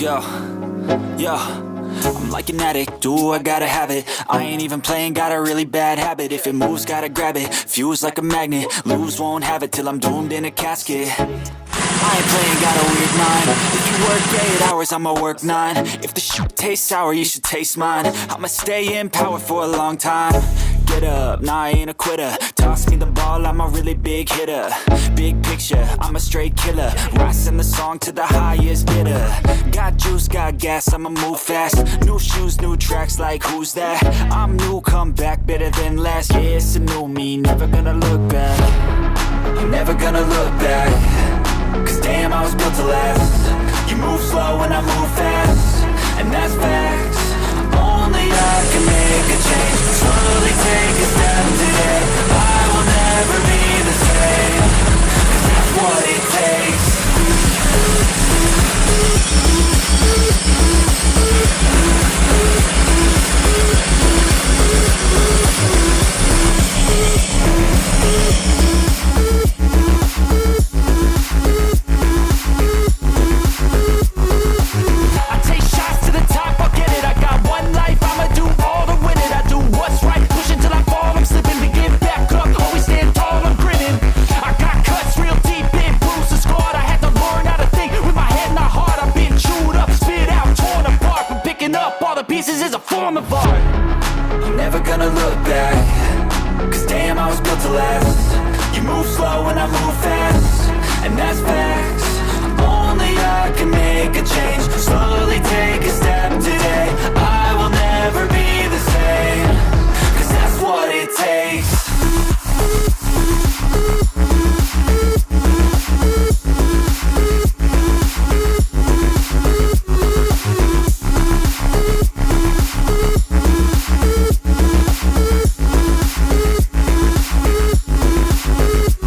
Yo, yo, I'm like an addict, do I gotta have it. I ain't even playing, got a really bad habit. If it moves, gotta grab it, fuse like a magnet. Lose, won't have it till I'm doomed in a casket. I ain't playing, got a weird mind. If you work 8 hours, I'ma work 9. If the shit tastes sour, you should taste mine. I'ma stay in power for a long time. Get up, nah, I ain't a quitter. Toss me the ball, I'm a really big hitter. Big picture, I'm a straight killer. Rising the song to the highest bidder. Got juice, got gas, I'ma move fast. New shoes, new tracks, like who's that? I'm new, come back, better than last. Yeah, it's a new me, never gonna look back. I'm never gonna look back. Cause damn, I was built to last. You move slow and I move fast, and that's facts. Only I can make a change. Slowly take a step today. I will never be the same. Cause that's what it takes. I take shots to the top, I'll get it. I got one life, I'ma do all to win it. I do what's right, push until I fall, I'm slipping. To get back up, always stand tall, I'm grinning. I got cuts real deep in, bruises scarred. I had to learn how to think with my head not hard. I've been chewed up, spit out, torn apart. But picking up all the pieces is a form of art. I'm never gonna look back. Cause damn, I was built to last. You move slow and I move fast, and that's facts.